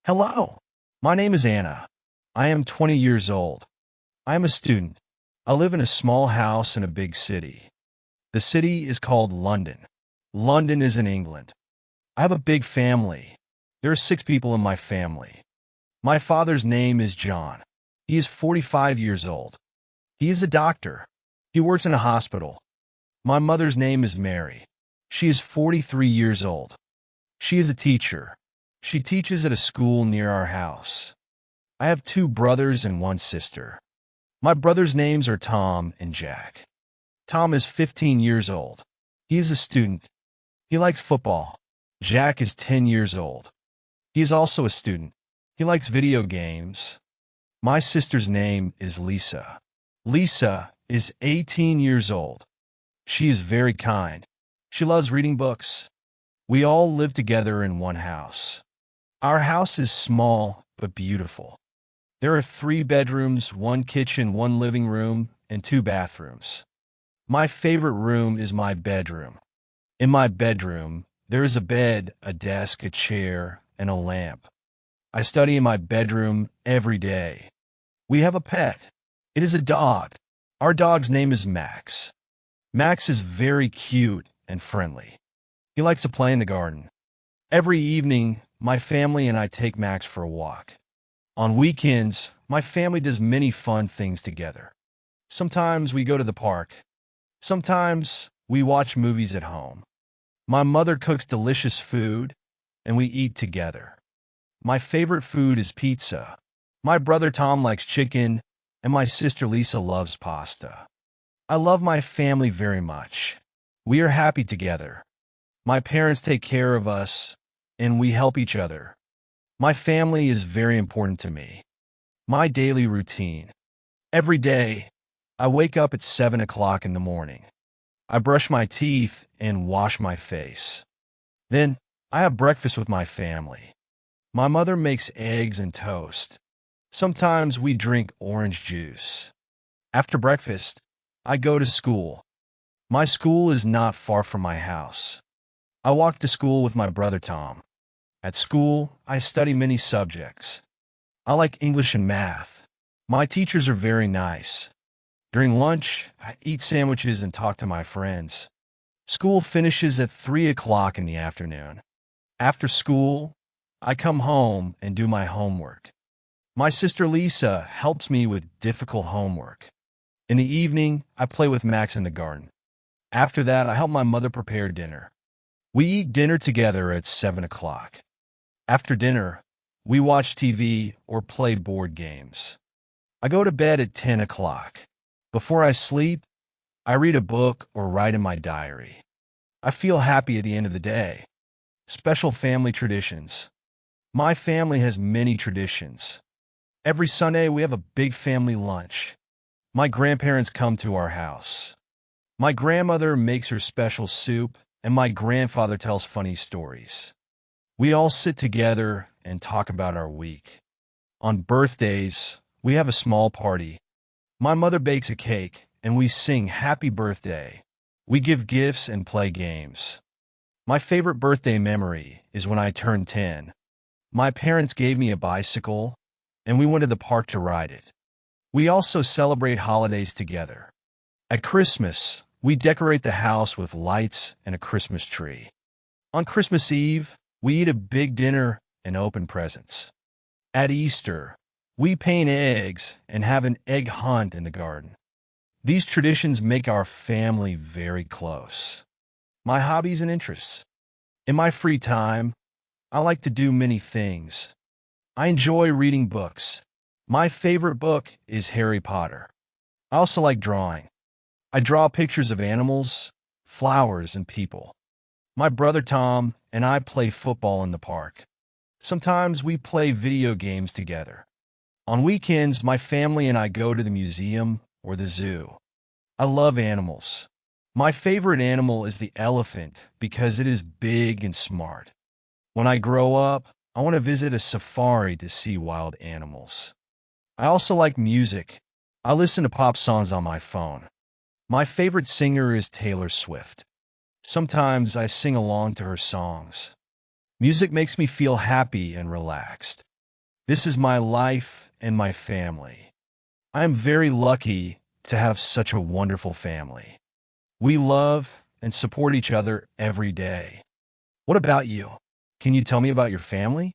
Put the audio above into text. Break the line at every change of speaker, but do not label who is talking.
Hello, my name is Anna. I am 20 years old. I am a student. I live in a small house in a big city. The city is called London. London is in England. I have a big family. There are 6 people in my family. My father's name is John. He is 45 years old. He is a doctor. He works in a hospital. My mother's name is Mary. She is 43 years old. She is a teacher. She teaches at a school near our house. I have 2 brothers and 1 sister. My brothers' names are Tom and Jack. Tom is 15 years old. He is a student. He likes football. Jack is 10 years old. He is also a student. He likes video games. My sister's name is Lisa. Lisa is 18 years old. She is very kind. She loves reading books. We all live together in one house. Our house is small but beautiful. There are 3 bedrooms, 1 kitchen, 1 living room, and 2 bathrooms. My favorite room is my bedroom. In my bedroom, there is a bed, a desk, a chair, and a lamp. I study in my bedroom every day. We have a pet. It is a dog. Our dog's name is Max. Max is very cute and friendly. He likes to play in the garden. Every evening, my family and I take Max for a walk. On weekends, my family does many fun things together. Sometimes we go to the park. Sometimes we watch movies at home. My mother cooks delicious food, and we eat together. My favorite food is pizza. My brother Tom likes chicken, and my sister Lisa loves pasta. I love my family very much. We are happy together. My parents take care of us, and we help each other. My family is very important to me. My daily routine. Every day, I wake up at 7 o'clock in the morning. I brush my teeth and wash my face. Then, I have breakfast with my family. My mother makes eggs and toast. Sometimes we drink orange juice. After breakfast, I go to school. My school is not far from my house. I walk to school with my brother Tom. At school, I study many subjects. I like English and math. My teachers are very nice. During lunch, I eat sandwiches and talk to my friends. School finishes at 3 o'clock in the afternoon. After school, I come home and do my homework. My sister Lisa helps me with difficult homework. In the evening, I play with Max in the garden. After that, I help my mother prepare dinner. We eat dinner together at 7 o'clock. After dinner, we watch TV or play board games. I go to bed at 10 o'clock. Before I sleep, I read a book or write in my diary. I feel happy at the end of the day. Special family traditions. My family has many traditions. Every Sunday, we have a big family lunch. My grandparents come to our house. My grandmother makes her special soup, and my grandfather tells funny stories. We all sit together and talk about our week. On birthdays, we have a small party. My mother bakes a cake, and we sing happy birthday. We give gifts and play games. My favorite birthday memory is when I turned 10. My parents gave me a bicycle, and we went to the park to ride it. We also celebrate holidays together. At Christmas, we decorate the house with lights and a Christmas tree. On Christmas Eve, we eat a big dinner and open presents. At Easter, we paint eggs and have an egg hunt in the garden. These traditions make our family very close. My hobbies and interests. In my free time, I like to do many things. I enjoy reading books. My favorite book is Harry Potter. I also like drawing. I draw pictures of animals, flowers, and people. My brother Tom and I play football in the park. Sometimes we play video games together. On weekends, my family and I go to the museum or the zoo. I love animals. My favorite animal is the elephant because it is big and smart. When I grow up, I want to visit a safari to see wild animals. I also like music. I listen to pop songs on my phone. My favorite singer is Taylor Swift. Sometimes I sing along to her songs. Music makes me feel happy and relaxed. This is my life and my family. I am very lucky to have such a wonderful family. We love and support each other every day. What about you? Can you tell me about your family?